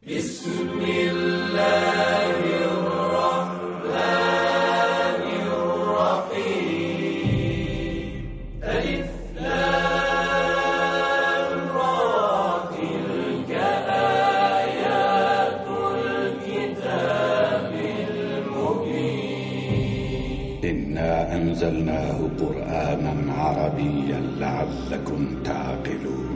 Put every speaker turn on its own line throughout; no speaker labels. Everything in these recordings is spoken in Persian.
بسم الله الرحمن الرحيم ألف لام را تلك آيات الكتاب المبين
إنا أنزلناه قرآنا عربيا لعلكم تعقلون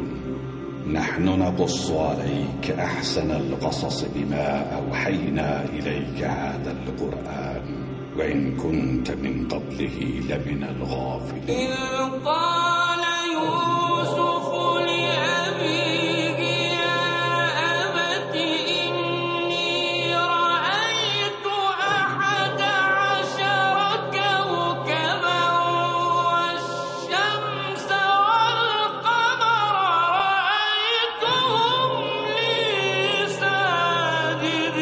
نحن نقص عليك أحسن القصص بما أوحينا إليك هذا القرآن وإن كنت من قبله لمن الغافلين
إذ قال يوسف لأبيه يا أبت إني رأيت 11 كوكبا والشمس والقمر رأيتهم لي ساجدين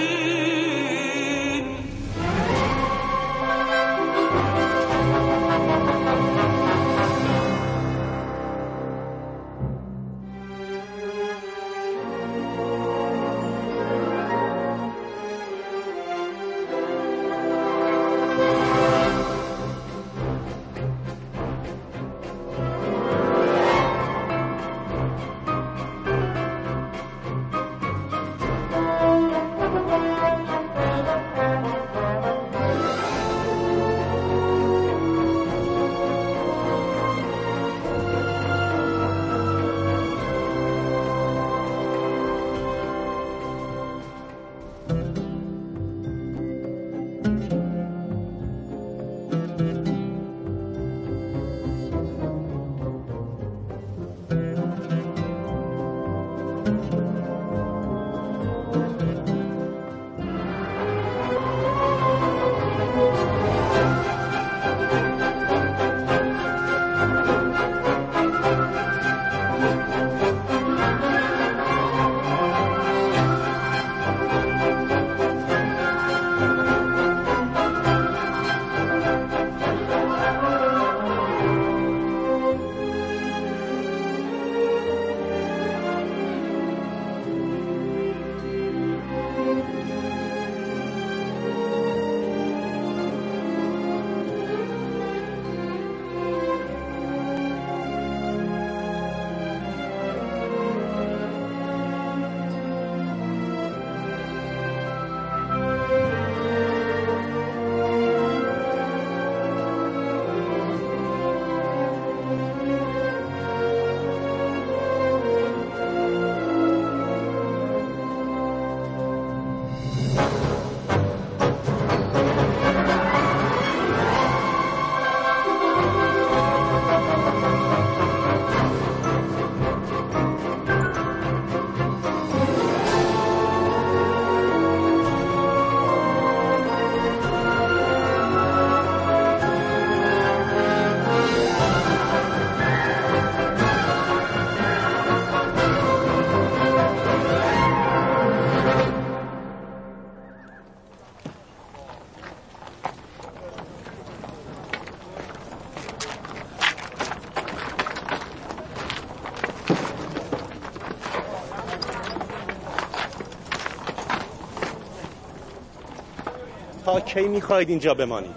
تا کی میخواید اینجا بمانید؟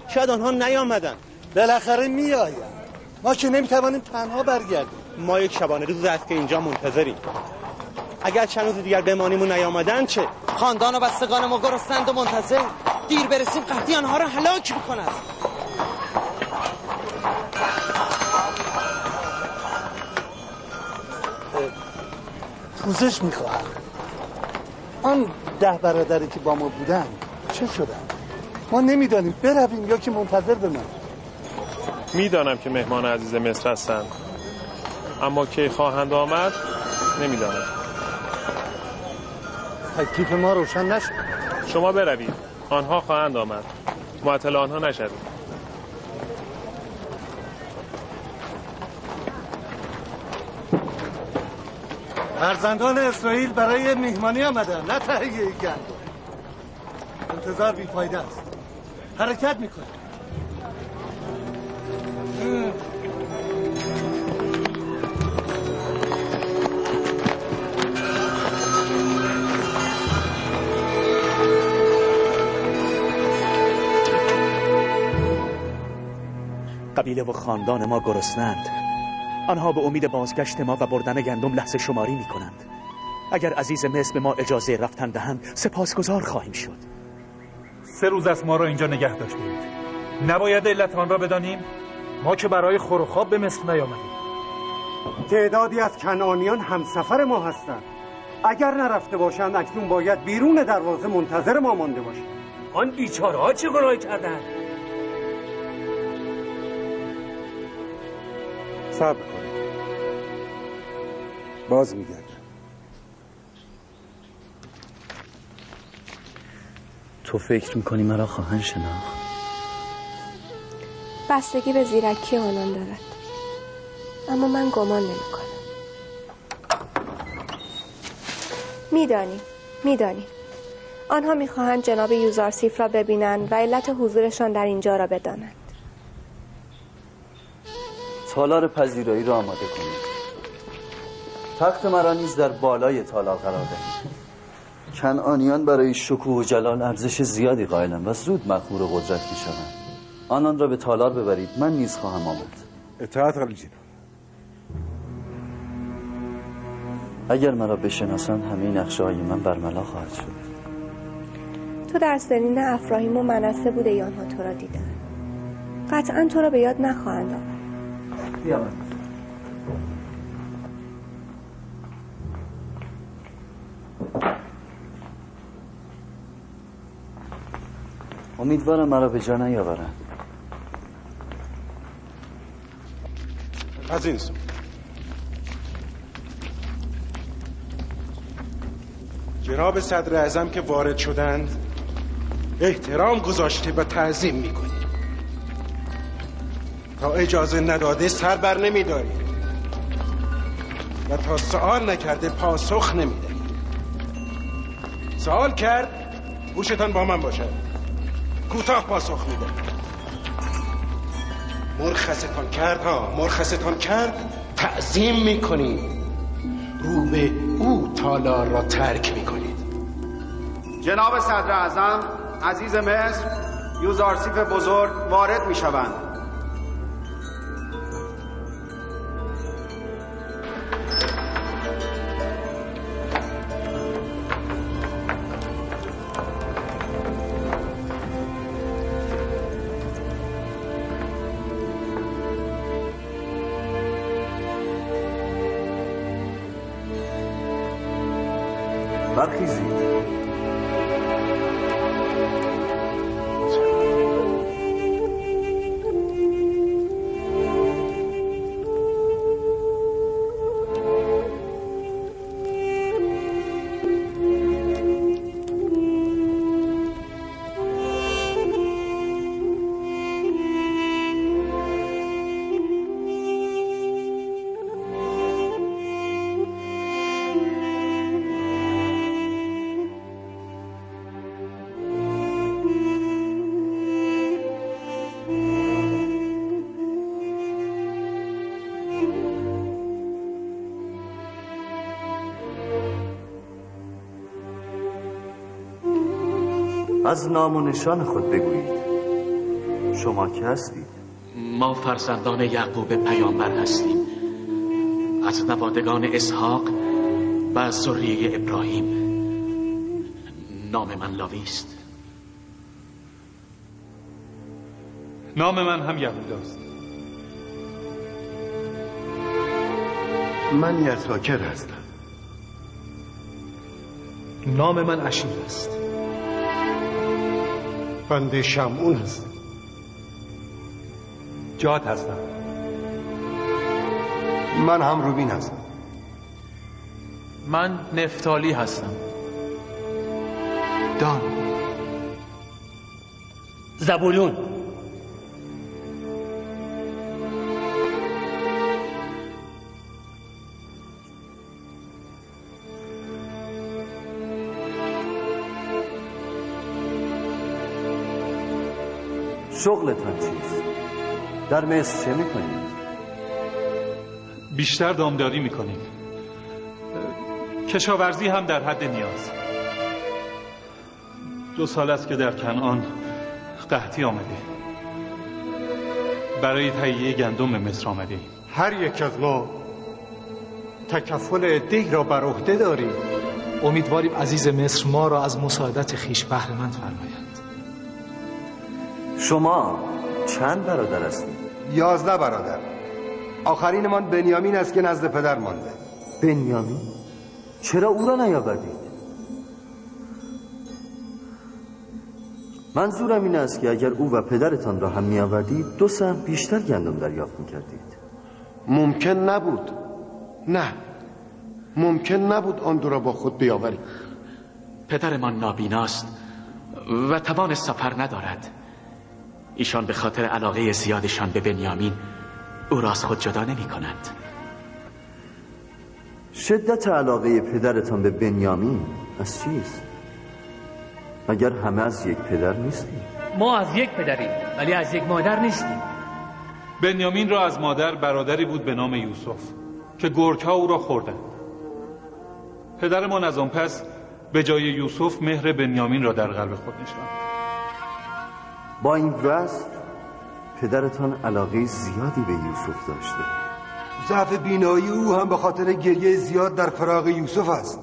شاید آنها نیامدن.
بالاخره میآیند. ما که نمیتوانیم تنها برگردیم.
ما یک شبانه روز است که اینجا منتظریم. اگر چند روز دیگر بمانیم و نیامدن چه؟
خاندان و بستگان ما گرسنند و منتظر. دیر برسیم قحطی آنها را هلاک میکند.
پوزش میخواهم. آن 10 برادری که با ما بودن چه شدن؟ ما نمیدانیم برویم یا که منتظر بمانیم.
میدانم که مهمان عزیز مصر هستند، اما کی خواهند آمد نمیدانم.
تکلیف ما روشن نشد.
شما بروید، آنها خواهند آمد. معطل آنها نشوید.
فرزندان اسرائیل برای مهمانی آمدن، نه تهیه گندم. انتظار بیفایده است. حرکت میکنه.
قبیله و خاندان ما گرسنند. آنها به امید بازگشت ما و بردن گندم لحظه شماری می کنند. اگر عزیز مصر به ما اجازه رفتن دهند سپاسگزار خواهیم شد.
3 روز از ما را اینجا نگه داشتید. نباید علت آن را بدانیم؟ ما که برای خور و خواب به مصر نیامدیم.
تعدادی از کنعانیان همسفر ما هستند. اگر نرفته باشند اکنون باید بیرون دروازه منتظر ما مانده باشند.
آن بیچاره ها چه گناهی کردند؟
صبر کنید. باز میگردم.
تو فکر میکنی مرا خواهند شناخت؟
بستگی به زیرکی آنان دارد، اما من گمان نمی‌کنم. میدانی آنها میخواهند جناب یوزارسیف را ببینند و علت حضورشان در اینجا را بدانند.
تالار پذیرایی را آماده کنید. تخت مرا نیز در بالای تالار قرار دهید. کنعانیان برای شکوه و جلال ارزش زیادی قائلند و زود مخمور قدرت میشوند. آنان را به تالار ببرید، من نیز خواهم آمد.
اطاعت علی جناب.
اگر مرا بشناسند همه نقشه‌های من برملا خواهد شد.
تو در سنین افراهیم و منصه بوده ای آنها تو را دیدن. قطعا تو را به یاد نخواهند آورد.
بیامد. امیدوارم مرا به جا نیاورند.
از این سو جناب صدر اعظم که وارد شدند احترام گذاشته و تعظیم میکنی. تا اجازه نداده سر بر نمیداری و تا سوال نکرده پاسخ نمیده. سوال کرد گوشتان با من باشد، کوتاه پاسخ میده. مرخصتان کرد تعظیم میکنید، رو به او تالار را ترک میکنید.
جناب صدر اعظم عزیز مصر یوزارسیف بزرگ وارد میشوند.
برخیزید. از نام و نشان خود بگویید. شما که هستید؟
ما فرزندان یعقوب پیامبر هستیم، از نوادگان اسحاق و از ذریه ابراهیم. نام من لاوی است.
نام من هم یهوداست.
من یساکر هستم.
نام من اشیر است.
بنده شمعون هستم.
جاد هستم.
من هم روبین هستم.
من نفتالی هستم.
دان.
زبولون.
شغلتان چیست؟ در مصر چه میکنید؟
بیشتر دامداری میکنیم. کشاورزی هم در حد نیاز. 2 سال است که در کنعان قحطی آمده.
برای تهیه گندم به مصر آمده ایم.
هر یک از ما تکفل عده‌ای را بر عهده داریم.
امیدواریم عزیز مصر ما را از مساعدت خویش بهره‌مند فرمایند.
شما چند برادر هستید؟
11 برادر. آخرینمان بنیامین است که نزد پدر مانده.
بنیامین؟ چرا او را نیاوردید؟ منظورم این است که اگر او و پدرتان را هم میآوردید 2 سهم بیشتر گندم دریافت میکردید.
ممکن نبود. نه، ممکن نبود آن دو را با خود بیاورید.
پدرمان نابیناست و توان سفر ندارد. ایشان به خاطر علاقه زیادشان به بنیامین او را از خود جدا نمی کنند.
شدت علاقه پدرتان به بنیامین از چیست؟ مگر همه از یک پدر نیستیم؟
ما از یک پدریم ولی از یک مادر نیستیم.
بنیامین را از مادر برادری بود به نام یوسف که گرگ‌ها او را خوردند. پدرمان از آن پس به جای یوسف مهر بنیامین را در قلب خود نشاند.
با این وصف پدرتان علاقه زیادی به یوسف داشته.
ضعف بینایی او هم به خاطر گریه زیاد در فراق یوسف است.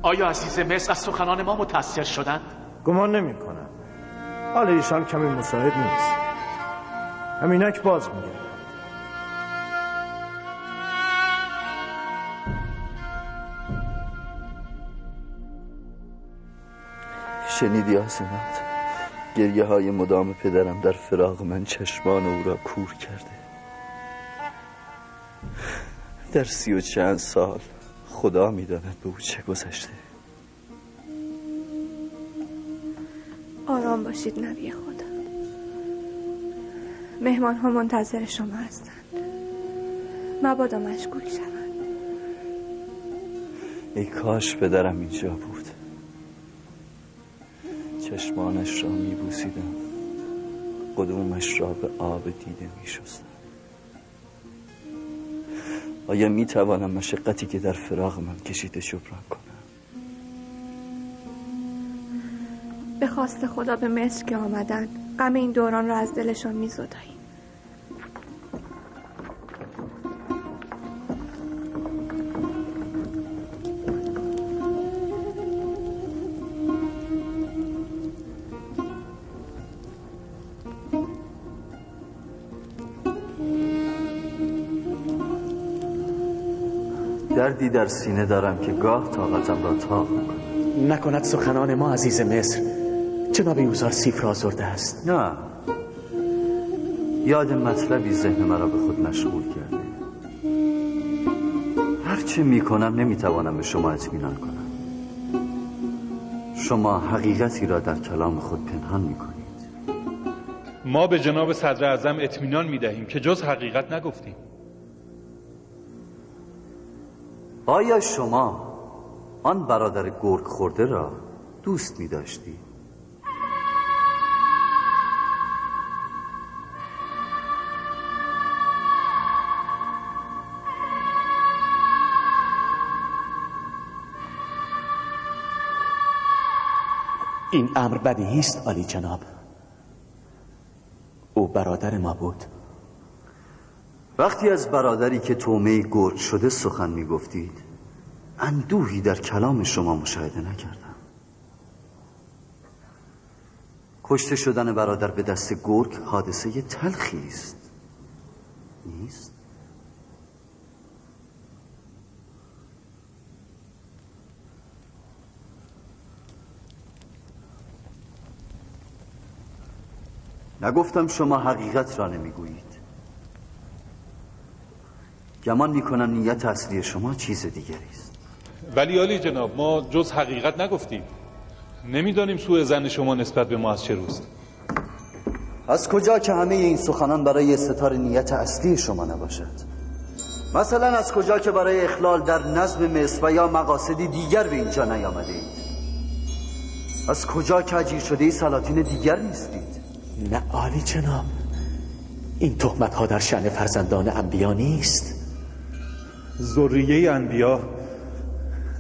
آیا عزیز مصر از سخنان ما متأثر شدند؟
گمان نمی کنم. حال ایشان کمی مساعد نیست. همینک باز میگه.
شنیدی آسمت؟ گریه های مدام پدرم در فراق من چشمان او را کور کرده. در 30 و چند سال خدا میداند به او چه گذشته.
آرام باشید نبی خدا. مهمان ها منتظر شما هستند. مبادا مشغول شوند.
ای کاش پدرم اینجا بود. چشمانش را میبوسیدم، قدومش را به آب دیده میشستم. آیا میتوانم مشقتی که در فراق من کشیده جبران کنم؟
به خواست خدا به مصر که آمدن غم این دوران را از دلشان میزداییم.
دردی در سینه دارم که گاه طاقتم را تاق می‌کند.
نکند سخنان ما عزیز مصر جناب یوزارسیف را آزرده است.
نه، یاد مطلبی ذهن مرا به خود مشغول کرده. هرچه میکنم نمیتوانم به شما اطمینان کنم. شما حقیقتی را در کلام خود پنهان میکنید.
ما به جناب صدر اعظم اطمینان میدهیم که جز حقیقت نگفتیم.
آیا شما آن برادر گرگ خورده را دوست می داشتی؟
این امر بدیهی است عالی جناب. او برادر ما بود.
وقتی از برادری که طعمه گرگ شده سخن می گفتید اندوهی در کلام شما مشاهده نکردم. کشته شدن برادر به دست گرگ حادثه تلخی است، نیست؟ نگفتم شما حقیقت را نمیگویید. گمان میکنم نیت اصلی شما چیز دیگری است.
ولی عالی جناب، ما جز حقیقت نگفتیم. نمیدانیم سوء ظن شما نسبت به ما از چه روست.
از کجا که همه این سخنان برای ستار نیت اصلی شما نباشد؟ مثلا از کجا که برای اخلال در نظم مصر و یا مقاصدی دیگر به اینجا نیامده اید؟ از کجا که اجیر شده سلاطین دیگر نیستید؟
نه عالی جناب، این تهمت ها در شأن فرزندان انبیا نیست.
ذریه انبیا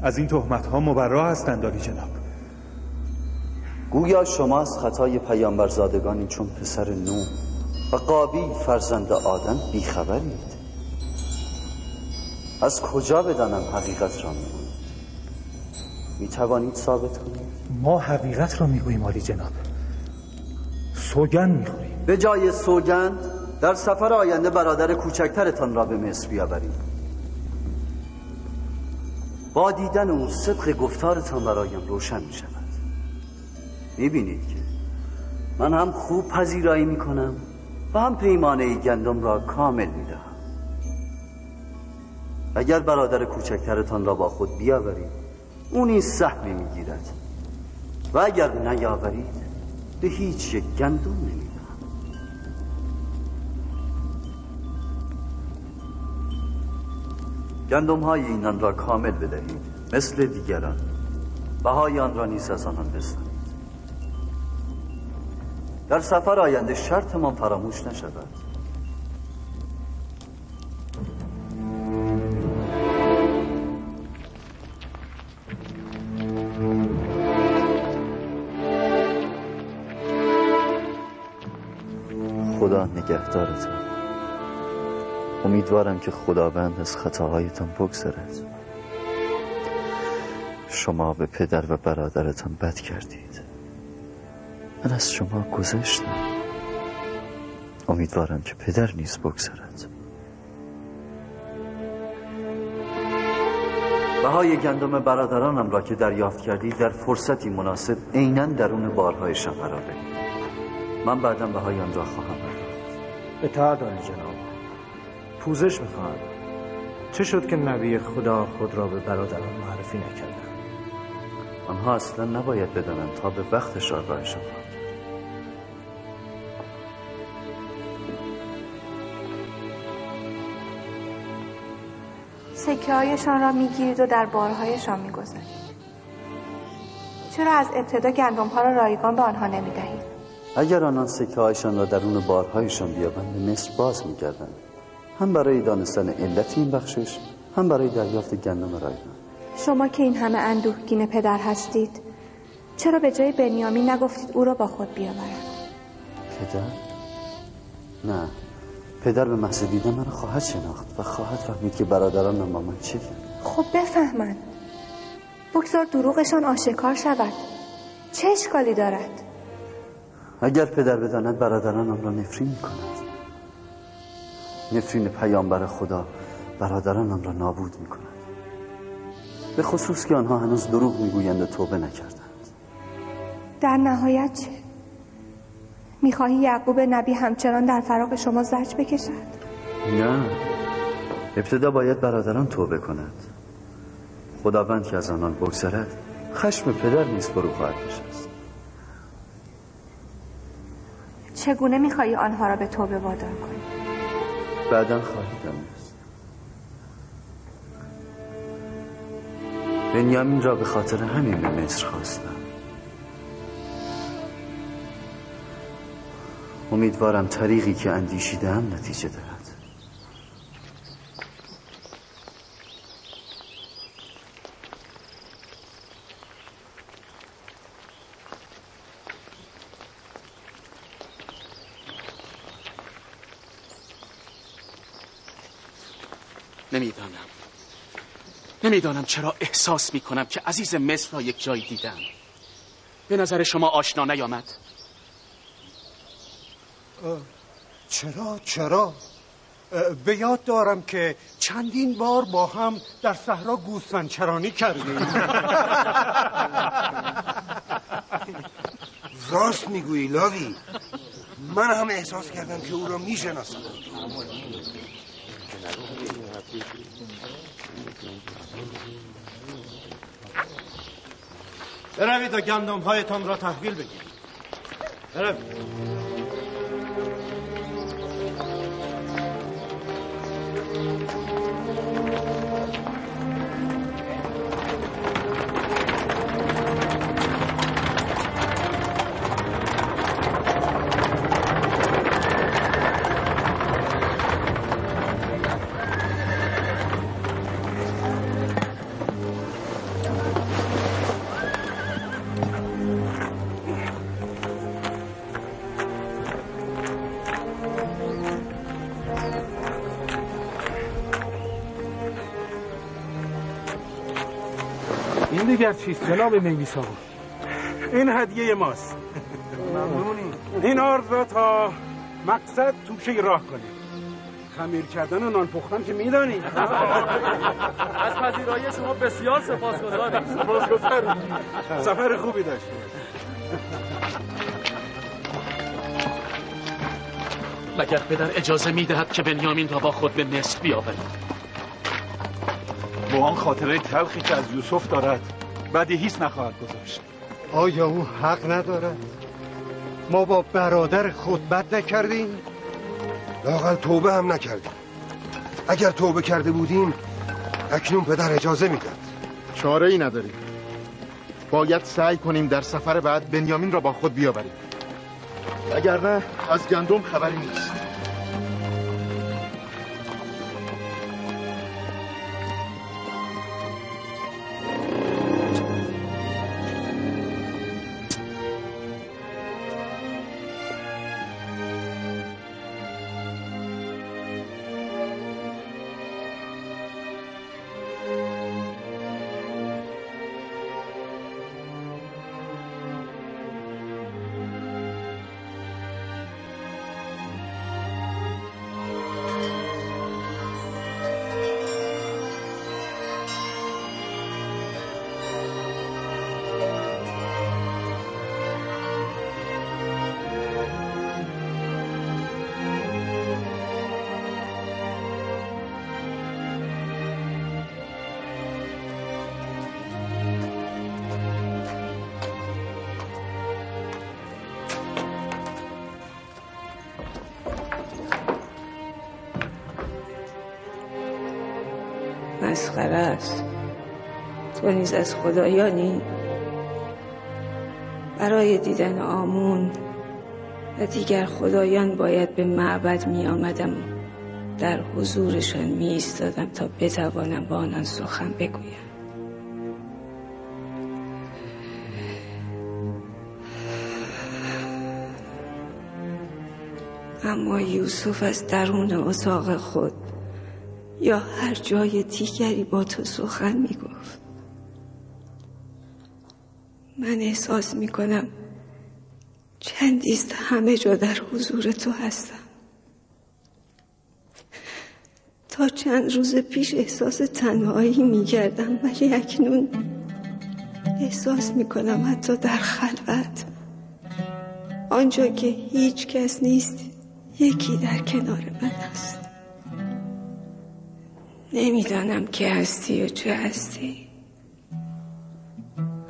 از این تهمت ها مبرا هستند عالی جناب.
گویا شما از خطای پیامبرزادگانی چون پسر نوح و قابیل فرزند آدم بیخبرید. از کجا بدانم حقیقت را میگویید؟ میتوانید ثابت کنید؟
ما حقیقت را میگوییم عالی جناب، سوگند میخوریم.
به جای سوگند در سفر آینده برادر کوچکترتان را به مصر بیاورید. با دیدن اون صدق گفتارتان برایم روشن می شود. میبینید که من هم خوب پذیرایی میکنم و هم پیمانه گندم را کامل میدهم. اگر برادر کوچکترتان را با خود بیاورید اون این سهمی میگیرد و اگر نیاورید به هیچ یک گندم نمیدهم. گندم های اینان را کامل بدهید مثل دیگران، بهای آن را نیز از آنان بستانید. در سفر آینده شرط ما فراموش نشود. خدا نگهدارتان. امیدوارم که خداوند از خطاهایتان بگذرد. شما به پدر و برادرتان بد کردید، من از شما گذشتم. امیدوارم که پدر نیز بگذرد. بهای گندم برادرانم را که دریافت کردید در فرصتی مناسب عیناً درون بارهایشان قرار دهید. من بعداً بهای آن را خواهم پرداخت.
اطاعت عالی جناب. پوزش میخواهم. چه شد که نبی خدا خود را به برادران معرفی نکردند؟
آنها اصلا نباید بدانند تا به وقتش آگاهشان خواهد کرد.
سکه هایشان را میگیرید و در بارهایشان میگذارید. چرا از ابتدا گندم ها را رایگان به آنها نمیدهید؟
اگر آنان سکه هایشان را درون بارهایشان بیابند به مصر باز میکردند، هم برای دانستن علت این بخشش هم برای دریافت گندم رایگان.
شما که این همه اندوهگین پدر هستید، چرا به جای بنیامین نگفتید او را با خود بیاورد؟
پدر؟ نه، پدر به محض دیدن من خواهد شناخت و خواهد فهمید که برادرانم با من چه کرد.
خب بفهمند. بگذار دروغشان آشکار شود. چه اشکالی دارد؟
اگر پدر بداند برادرانم را نفرین می‌کند. نفرین پیامبر خدا برادرانم را نابود می‌کند. به خصوص که آنها هنوز دروغ میگویند و توبه نکردند.
در نهایت چه؟ میخواهی یعقوب نبی همچنان در فراق شما زجر بکشد؟
نه، ابتدا باید برادران توبه کنند. خداوند که از آنان بگذرد خشم پدر نیز فرو خواهد نشست.
چگونه میخواهی آنها را به توبه وادار کنی؟
بعداً خواهی دانست. بنیامین را به خاطر همین به مصر خواستم. امیدوارم طریقی که اندیشیدم نتیجه دهد.
نمیدانم چرا احساس میکنم که عزیز مصر را یک جایی دیدم. به نظر شما آشنا نیامد؟
چرا؟ به یاد دارم که چندین بار با هم در صحرا گوسفند چرانی کردیم.
راست میگویی لاوی، من هم احساس کردم که او را میشناسم.
بروید و گندم هایتان را تحویل بگیرید. بروید.
این دیگر چیست جناب میمیسا؟
این هدیه ماست.
ممنونی.
این آرد را تا مقصد توشه راه کنید. خمیر کردن و نان پختن که میدانی.
از پذیرایی شما بسیار سپاسگزاریم.
سپاسگزاریم. سفر خوبی داشتید.
مگر پدر اجازه میدهد که بنیامین را با خود به مصر بیاورید؟
با آن خاطره تلخی که از یوسف دارد بدیهیست نخواهد گذاشت.
آیا او حق ندارد؟ ما با برادر خود بد نکردیم؟
لااقل توبه هم نکردیم. اگر توبه کرده بودیم اکنون پدر اجازه میداد.
چاره ای نداریم. باید سعی کنیم در سفر بعد بنیامین را با خود بیاوریم. اگر نه از گندم خبری نیست.
مسخره است. تو نیز از خدایانی؟ برای دیدن آمون و دیگر خدایان باید به معبد می آمدم و در حضورشان می ایستادم تا بتوانم با آنان سخن بگویم. اما یوسف از درون اتاق خود یا هر جای دیگری با تو سخن می گفت. من احساس می کنم چندیست همه جا در حضور تو هستم. تا چند روز پیش احساس تنهایی می کردم، ولی اکنون احساس می کنم حتی در خلوت، آنجا که هیچ کس نیست، یکی در کنار من است. نمیدانم که هستی و چه هستی.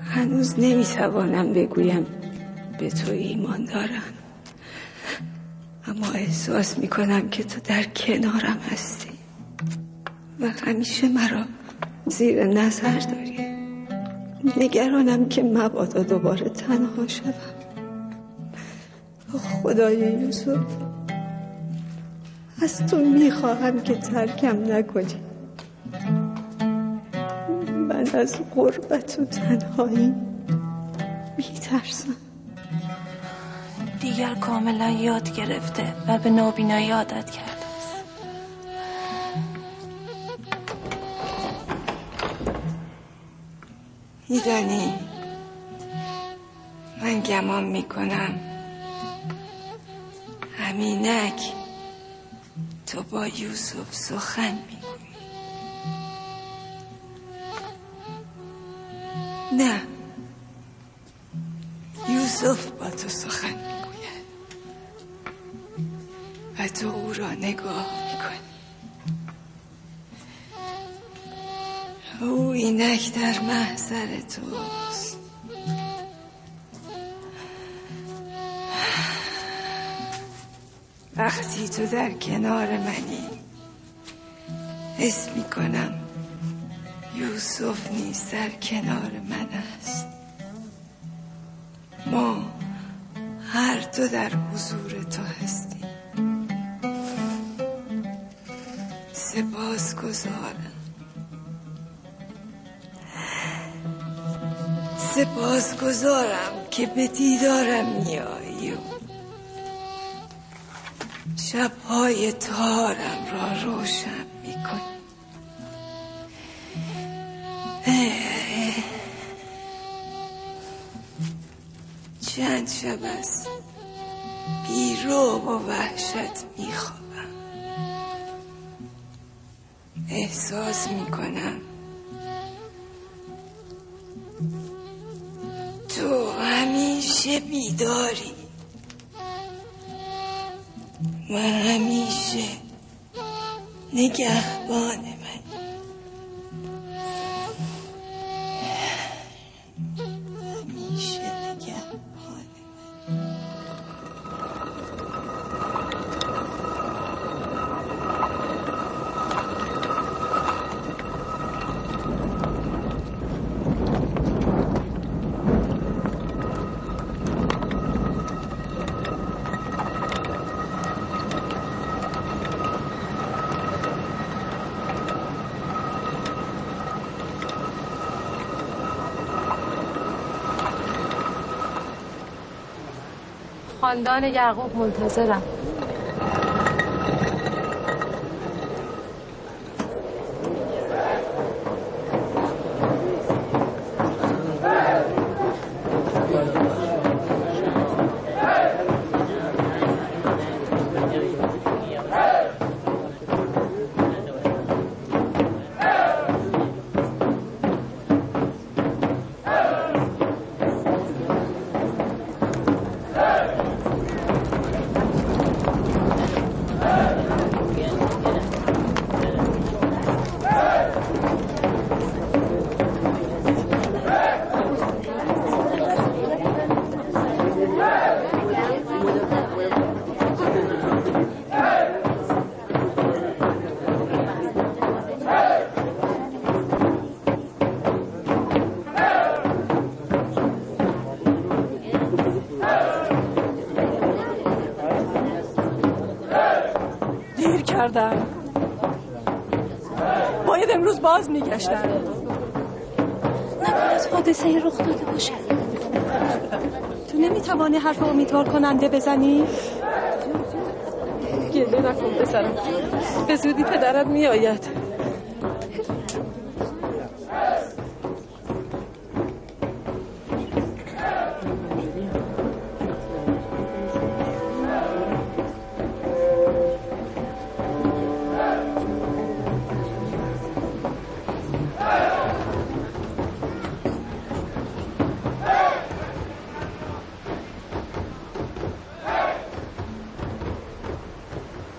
هنوز نمیتوانم بگویم به تو ایمان دارم، اما احساس میکنم که تو در کنارم هستی و همیشه مرا زیر نظر داری. نگرانم که مبادا دوباره تنها شدم. خدای یوسف، از تو میخواهم که ترکم نکنی. من از غربت و تنهایی میترسم.
دیگر کاملا یاد گرفته و به نابینایی عادت کرده است.
میدانی، من گمان میکنم همینک تو با یوسف سخن میگویی. نه، یوسف با تو سخن میگوید و تو او را نگاه میکنی. او اینک در محضر توست. وقتی تو در کنار منی حس میکنم یوسف نیز در کنار من است. ما هر دو در حضور تو هستیم. سپاسگزارم که به دیدارم میایی و شبهای تارم را روشن میکنی. چند شب است بی رعب و وحشت میخوابم. احساس میکنم تو همیشه بیداری و همیشه نگهبان منی. همیشه نگهبان منی.
خاندان یعقوب منتظرم.
باید امروز باز میگشتن.
نباید حادثه رخ داده باشه.
تو نمیتوانی حرف امیدوار کننده بزنی؟ گله نکن پسرم، به زودی پدرت میآید.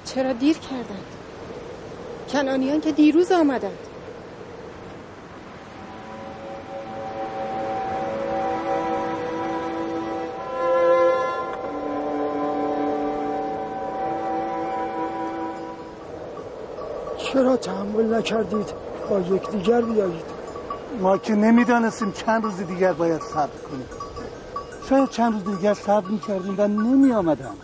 چرا دیر کردند؟ کنعانیان که دیروز آمدند.
چرا تحمل نکردید با یکدیگر بیایید؟
ما که نمیدانستیم چند روز دیگر باید صبر کنیم. شاید چند روز دیگر صبر میکردیم و نمی آمدن.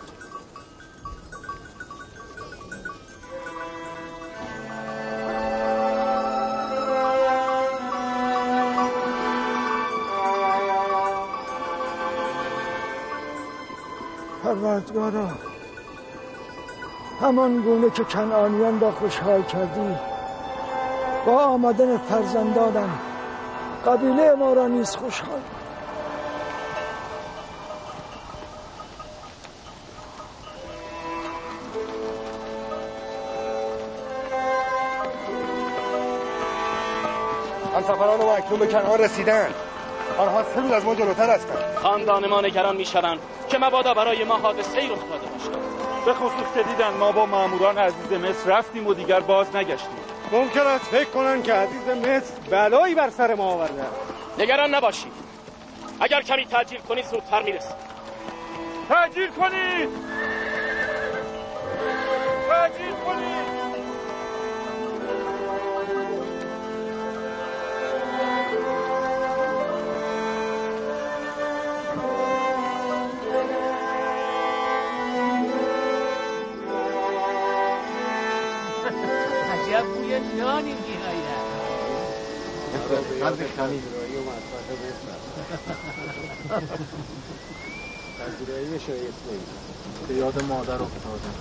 پروردگارا، همان گونه که کنعانیان را خوشحال کردی، با آمدن فرزندانم قبیله ما را نیز خوشحال.
همسفران ما اکنون به کنعان رسیدند. آنها 3 روز از ما جلوتر هستند.
خاندان ما نگران میشوند که مبادا برای ما حادثه‌ای رخ داده باشد.
به خصوص که دیدن ما با ماموران عزیز مصر رفتیم و دیگر باز نگشتیم.
ممکن است فکر کنن که عزیز مصر بلایی بر سر ما آورده.
نگران نباشید. اگر کمی تعجیل کنید زودتر میرسید.
تعجیل کنید! تعجیل کنید!
عجب بوی نانی می‌آید.
به یاد مادر افتادم.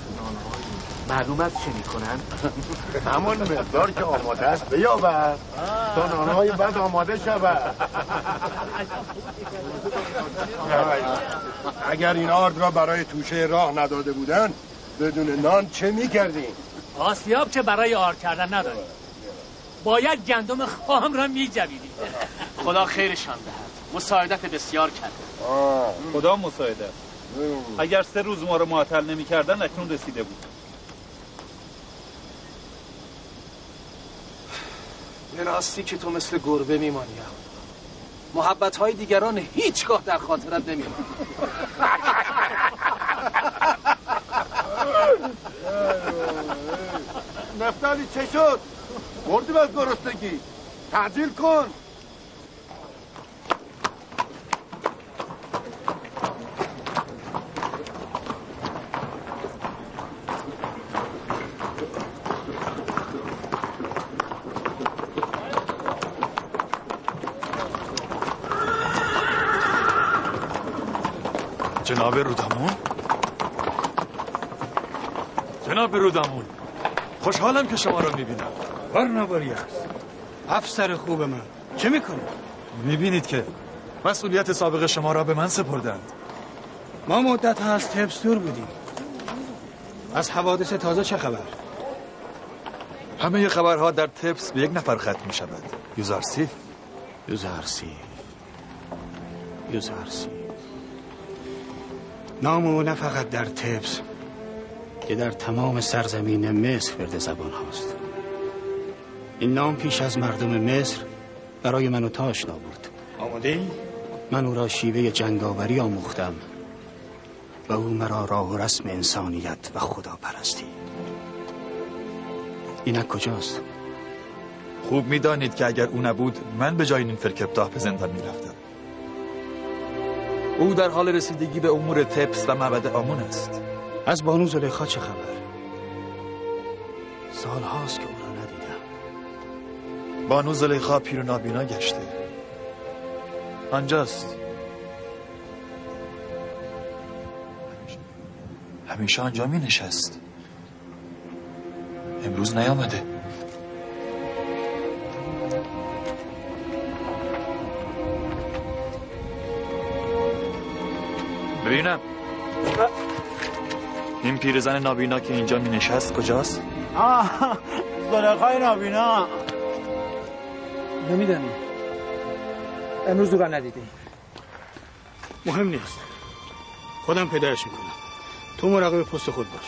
معلوم است چه میکنن؟
همان مقدار که آماده است بیابد تا نانهای بد آماده شود. اگر این آرد را برای توشه راه نداده بودن بدون نان چه میکردیم؟
آسیاب که برای آرد کردن نداریم. باید گندم خام را میجویدیم.
خدا خیرشان دهد. مساعدت بسیار کرد.
خدا مساعدت. اگر 3 روز ما رو معطل نمی‌کردن اکنون رسیده بود.
به راستی که تو مثل گربه میمانی. محبت‌های دیگران هیچگاه در خاطرت نمیماند.
نفتالی چه شد؟ مردیم از گرسنگی. تعجیل کن.
جناب رودامون؟ جناب رودامون، خوشحالم که شما را میبینم.
برنواری است. افسر خوب من، چه میکنی؟
میبینید که مسئولیت سابق شما را به من سپردند.
ما مدت ها از تبس دور بودیم. از حوادث تازه چه خبر؟
همه خبرها در تبس به یک نفر ختم میشود. یوزارسی.
نام او نه فقط در تبس که در تمام سرزمین مصر ورد زبان هاست. این نام پیش از مردم مصر برای من و تا آشنا بود. آماده ای؟ من او را شیوه جنگاوری آموختم و او مرا راه و رسم انسانیت و خدا پرستی. اینک کجاست؟
خوب میدانید که اگر او نبود من به جای نیمفرکپتاه به زندان میرفتم. او در حال رسیدگی به امور تبس و معبد آمون است.
از بانو زلیخا چه خبر؟ سال هاست که او را ندیدم.
بانو زلیخا پیر و نابینا گشته. آنجاست. همیشه آنجا می نشست. امروز نیامده. ببینم این پیرزن نابینا که اینجا می نشست کجاست؟
زلیخای نابینا.
نمیدانیم. امروز او را ندیدیم. مهم نیست. خودم پیدایش میکنم. تو مراقب پست خود باش.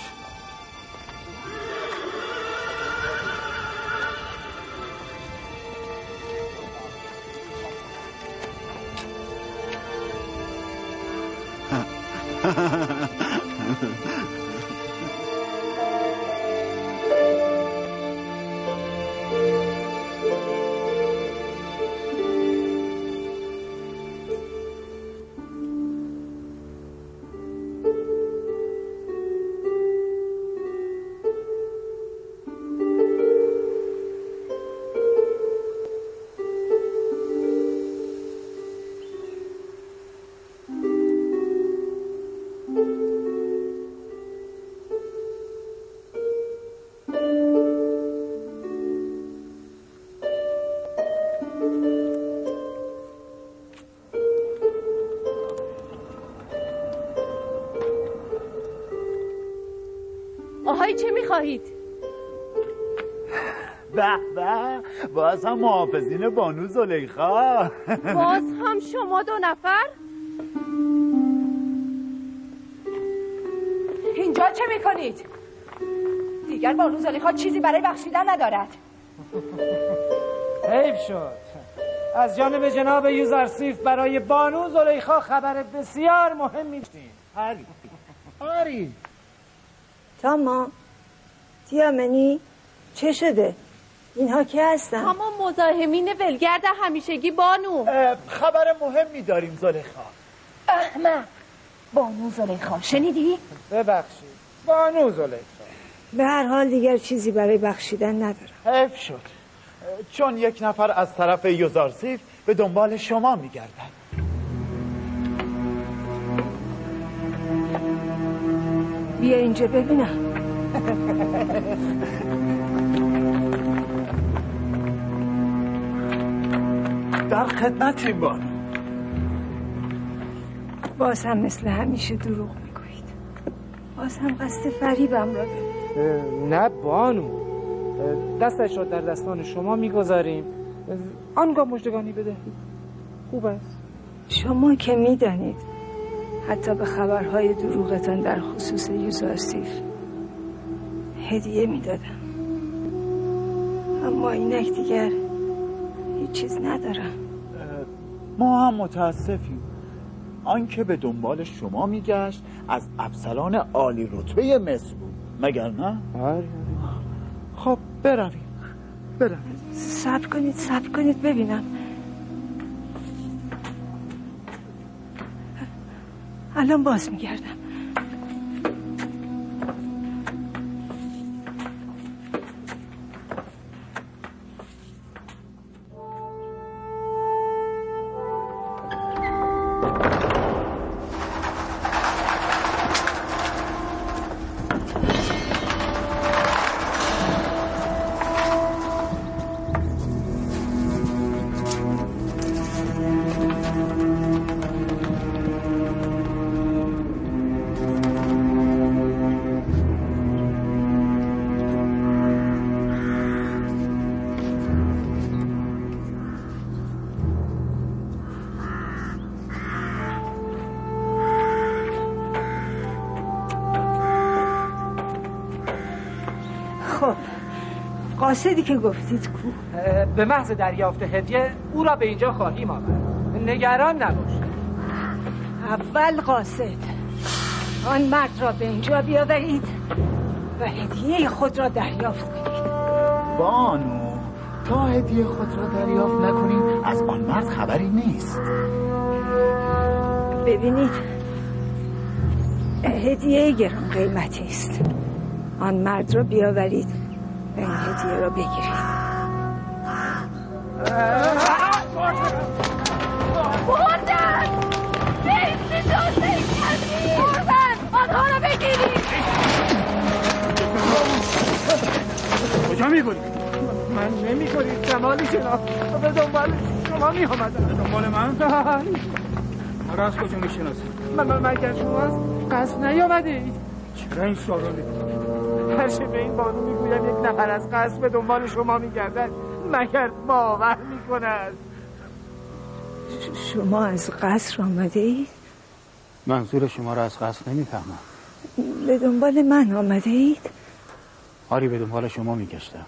آهای چه میخواهید؟
به به، باز هم محافظین بانو زلیخا.
باز هم شما 2 نفر؟
اینجا چه میکنید؟ دیگر بانو زلیخا چیزی برای بخشیدن ندارد.
حیف شد. از جانب جناب یوزرسیف برای بانو زلیخا خبر بسیار مهمی داشتیم. آری
تاما تیامنی چه شده؟ اینها که هستن؟
تمام مزاحمین ولگرد همیشگی بانو.
خبر مهمی داریم زلیخا.
احمد بانو زلیخا شنیدی؟
ببخشید بانو زلیخا.
به هر حال دیگر چیزی برای بخشیدن ندارم.
حیف شد، چون یک نفر از طرف یوزارسیف به دنبال شما میگردن.
بیا اینجا ببینم.
در خدمتیم بانو.
باز هم مثل همیشه دروغ میگویید. باز هم قصد فریبم را دارید.
نه بانو، دستش را در دستان شما میگذاریم، آنگاه مژدگانی بدهید. خوب است.
شما که میدانید حتی به خبرهای دروغتان در خصوص یوزارسیف هدیه میدادم، اما اینک دیگر هیچ چیز ندارم.
ما هم متاسفیم. آنکه به دنبال شما میگشت از افسران عالی رتبه مصر بود، مگر نه؟ خب برویم.
صبر کنید ببینم. الان باز میگردم. قاصدی که گفتید کو؟
به محض دریافت هدیه او را به اینجا خواهیم آورد. نگران نباشید.
اول قاصد آن مرد را به اینجا بیاورید و هدیه خود را دریافت کنید.
بانو، تا هدیه خود را دریافت نکنیم از آن مرد خبری نیست.
ببینید، هدیه گران قیمتی است. آن مرد را بیاورید و این هدیه را بگیرید.
بردن! بیستی جاسته کردی! بردن! آنها را بگیرید!
کجا میگوید؟ من نمیگوید جمالی جناب. به دنبال شما می آمدم. به دنبال من؟ ما را از کجا میشناسید؟ مگر شما از قصد نیامدید؟ چرا این سوال رو میکنید؟ هرچه به این بانو میگویم یک نفر از قصد به دنبال شما میگردد مگر باور میکند؟
شما از قصر آمده اید؟
منظور شما را از قصد نمیفهمم.
به دنبال من آمده اید؟
آری، به دنبال شما میگشتم.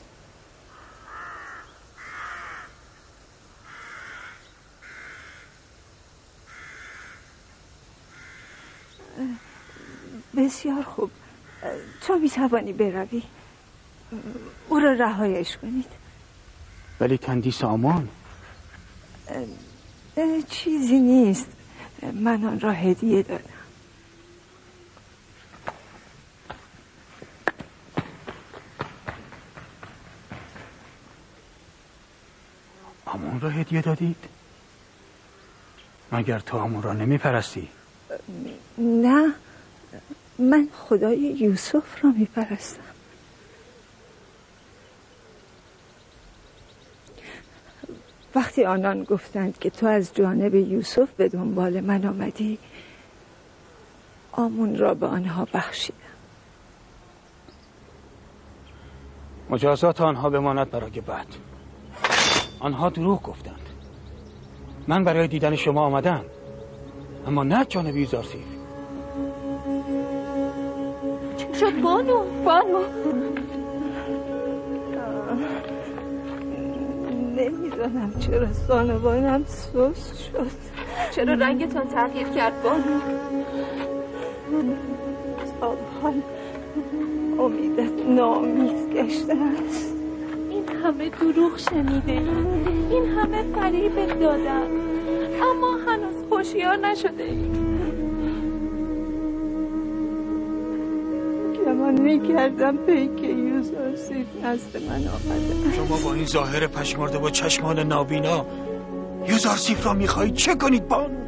بسیار خوب. تو میتوانی بروی. او را رهایش کنید.
ولی تندیس آمان؟
چیزی نیست. من آن را هدیه دادم.
آمون را هدیه دادید؟ مگر تو آمون را نمیپرستی؟
نه، من خدای یوسف را میپرستم. وقتی آنان گفتند که تو از جانب یوسف به دنبال من آمدی، آمون را به آنها بخشیدم.
مجازات آنها بماند برای بعد. آنها دروغ گفتند. من برای دیدن شما آمدم، اما نه جانب یوزارسیف.
چه شد بانو؟
نمیدانم چرا زانوانم سست شد.
چرا رنگتان تغییر کرد بانو؟
تا حال امیدت ناامید گشته است.
این همه دروغ شنیده ای، این همه فریب دادم، اما هنوز هوشیار نشده ای.
گمان میکردم پیک یوزارسیف نزد من آمده.
شما با این ظاهر پشمارده و چشمان نابینا یوزارسیف را میخواهید چه کنید بانو؟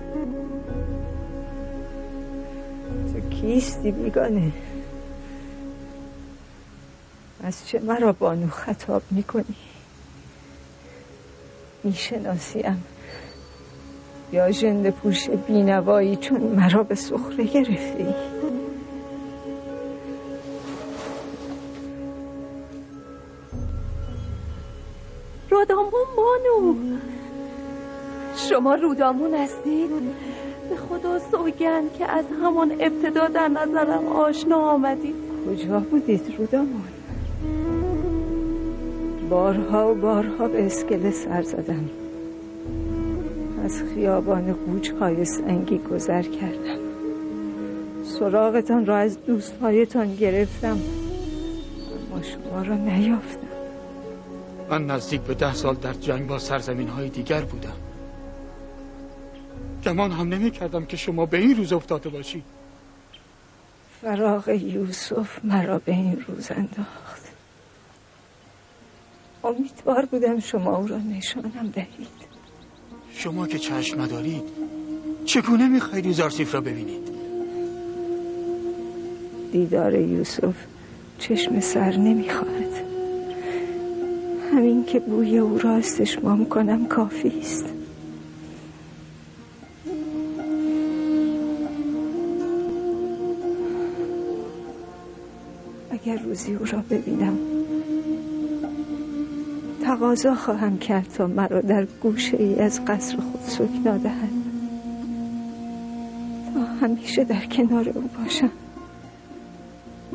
تو کیستی بیگانه؟ از چه مرا بانو خطاب میکنی؟ میشناسیم یا ژنده پوش بینوایی چون مرا به سخره گرفتی؟
رودامون بانو، شما رودامون هستید؟ به خدا سوگند که از همان ابتدا در نظرم آشنا آمدید.
کجا بودید رودامون؟ بارها و بارها به اسکله سر زدم، از خیابان قوچهای سنگی گذر کردم، سراغتان را از دوستهایتان گرفتم، اما شما را نیافتم.
من نزدیک به 10 سال در جنگ با سرزمین های دیگر بودم. گمان هم نمی کردم که شما به این روز افتاده باشید.
فراق یوسف مرا به این روز انداخت. امیدوار بودم شما او را نشانم دهید.
شما که چشم ندارید چگونه میخواهید یوزارسیف را ببینید؟
دیدار یوسف چشم سر نمیخواهد. همین که بوی او را استشمام کنم کافی است. اگر روزی او را ببینم تقاضا خواهم کرد تا مرا در گوشه ای از قصر خود سکنا دهد تا همیشه در کنار او باشم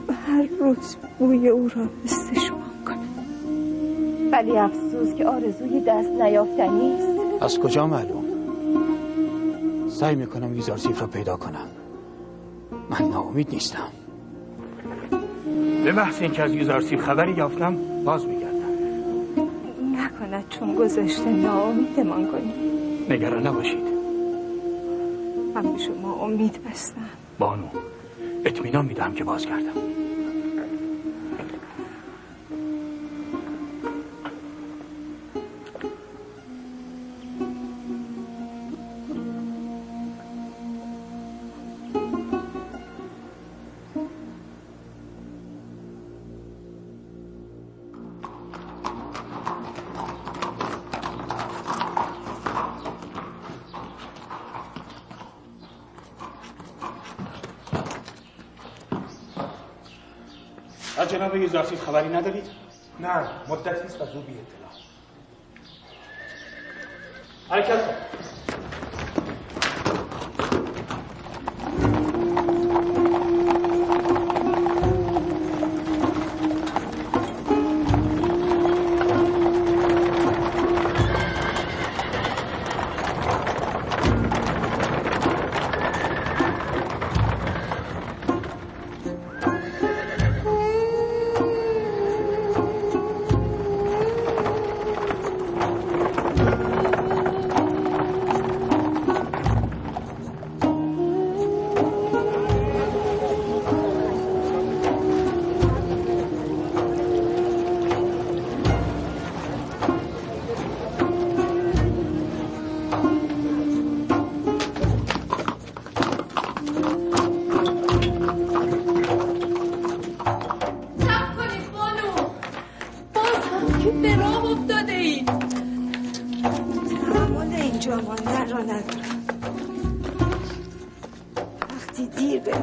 و هر روز بوی او را استشمام کنم.
ولی افسوس که آرزوی دست نیافتنی است.
از کجا معلوم؟ سعی میکنم یوزارسیف را پیدا کنم. من ناامید نیستم. به محض اینکه از یوزارسیف خبری یافتم باز میگردم.
نکند چون گذشته ناامیدمان کنی.
نگران نباشید.
من به شما امید بستم.
بانو اطمینان میدم که بازگردم. از جناب یوزارسیف خبری ندارید؟
نه، مدتی است از او بی اطلاع.
حرکت کن.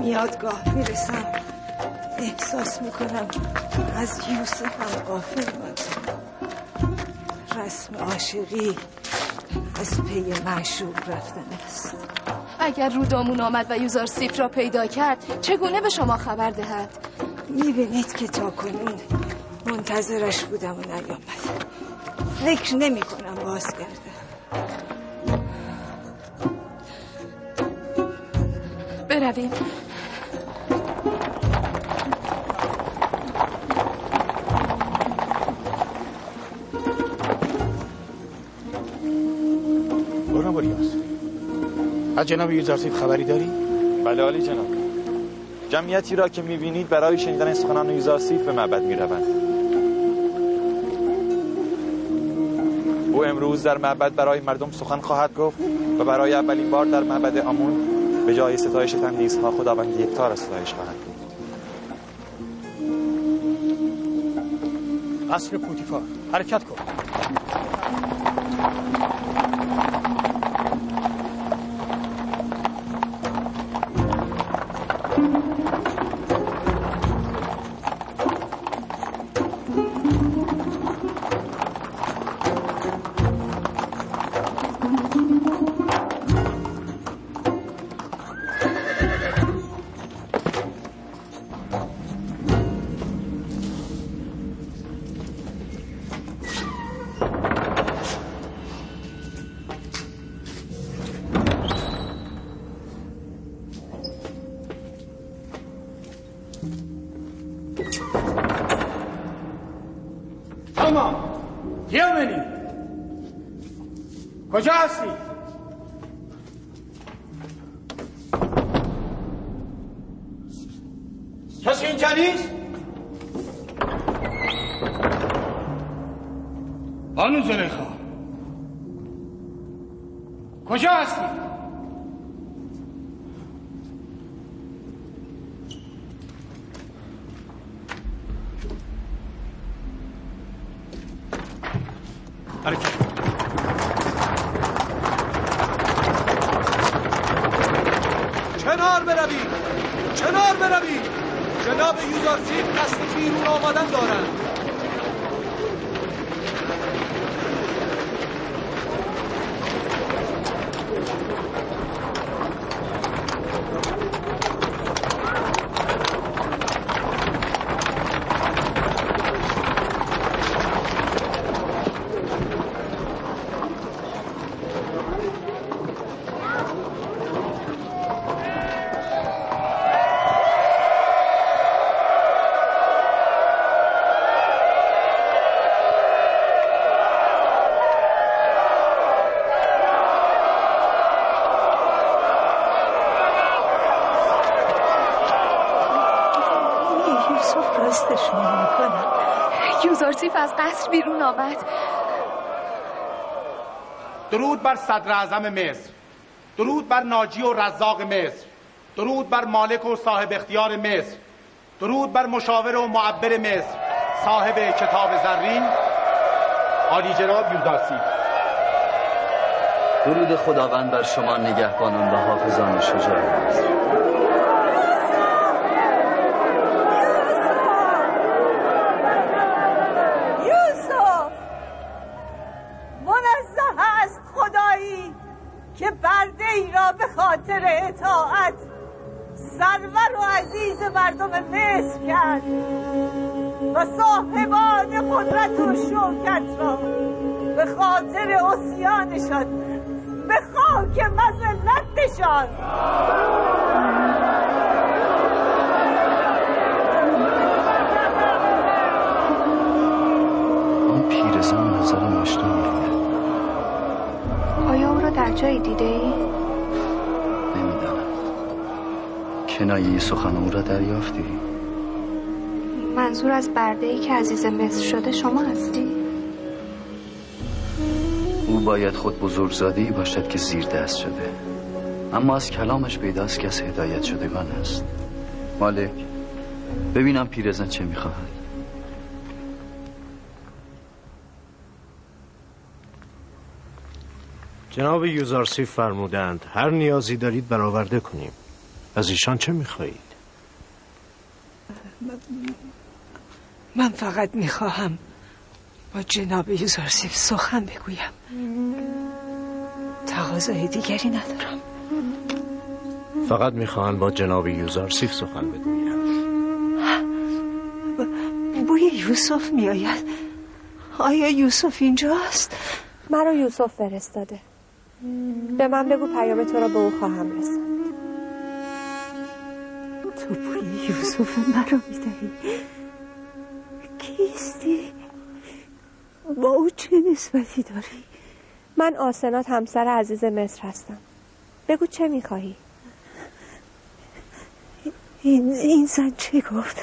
یادگاه میرسم احساس میکنم از یوسف هم غافل ماندم. رسم عاشقی از پی معشوق رفتن است.
اگر رودامون آمد و یوزارسیف را پیدا کرد چگونه به شما خبر دهد؟
میبینید که تا کنون منتظرش بودم و نیامد. فکر نمی کنم بازگرده.
برویم.
برو بریاس. از جناب یوزارسیف خبری داری؟
بله عالی جناب. جمعیتی را که می‌بینید برای شنیدن سخنان یوزارسیف به معبد می‌روند. او امروز در معبد برای مردم سخن خواهد گفت و برای اولین بار در معبد آمون به جای ستایش تندیس‌ها خداوند یکتا را ستایش خواهد گفت.
قصر پوتیفار حرکت کن.
کجا هستی؟ کسی اینجا نیست؟ بانو زلیخا کجا هستی؟ حرکت.
کنار بروید. جناب یوزارسیف قصد بیرون آمدن دارند.
یوزارسیف از قصر بیرون آمد.
درود بر صدر اعظم مصر، درود بر ناجی و رزاق مصر، درود بر مالک و صاحب اختیار مصر، درود بر مشاور و معبر مصر، صاحب کتاب زرین عالی جناب یوزارسیف.
درود خداوند بر شما نگهبانان و حافظان شجاع مصر.
که برده ای را به خاطر اطاعت سرور و عزیز مردم مصر کرد و صاحبان قدرت و شوکت را به خاطر عصیانشان به خاک مذلتشان
آن پیرزن نظرم آشنا می‌آید.
آیا او را در جایی دیده ای؟
نمیدانم. کنایه سخن او را دریافتی؟
منظور از برده ای که عزیز مصر شده شما هستی؟
او باید خود بزرگزاده‌ای باشد که زیر دست شده، اما از کلامش پیداست که از هدایت شدگان است. مالک، ببینم پیرزن چه میخواهد.
جناب یوزارسیف فرمودند هر نیازی دارید برآورده کنیم. از ایشان چه میخواهید؟
من فقط میخواهم با جناب یوزارسیف سخن بگویم. تقاضای دیگری ندارم.
فقط میخواهم با جناب یوزارسیف سخن بگویم.
بوی یوسف میآید. آیا یوسف اینجاست؟
مرا یوسف فرستاده. به من بگو پیام تو را به او خواهم رساند.
تو بوی یوسف مرا میدهی؟ کیستی؟ با او چه نسبتی داری؟
من آسنات همسر عزیز مصر هستم. بگو چه میخواهی؟
این زن چه گفت؟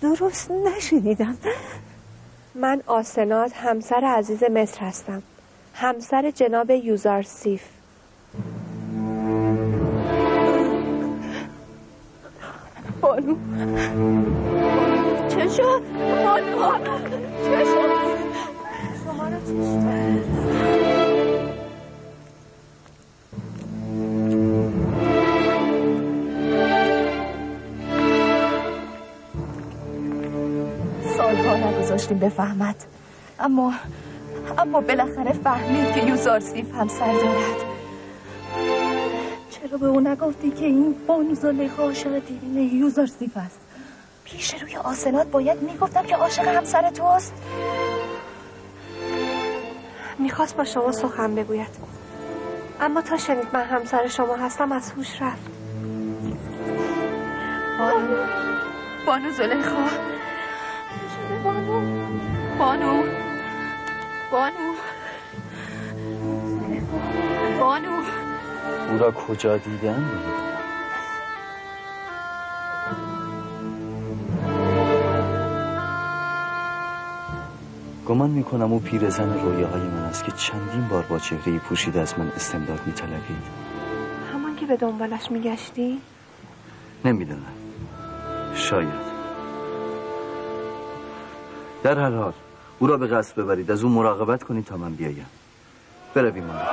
درست نشنیدم.
من آسنات همسر عزیز مصر هستم، همسر جناب یوزارسیف.
بانو چه شد؟ بانو چه شد؟
شما را چه شد؟
سالها نگذاشتیم بفهمد، اما بالاخره فهمید که یوزارسیف همسر دارد. چرا به او نگفتی که این بانو زلیخا عاشق دیرین یوزارسیف است؟ پیش روی آسنات باید میگفتم که عاشق همسر توست.
میخواست با شما سخن بگوید، اما تا شنید من همسر شما هستم از هوش رفت.
بانو زلیخا، بانو
او را کجا دیدن؟ گمان میکنم او پیرزن رویاهای من است که چندین بار با چهره‌ای پوشیده از من استمداد میطلبید.
همان که به دنبالش میگشتی؟
نمیدونم، شاید. در هر حال او را به قصر ببرید، از او مراقبت کنید تا من بیایم. برویم مالک.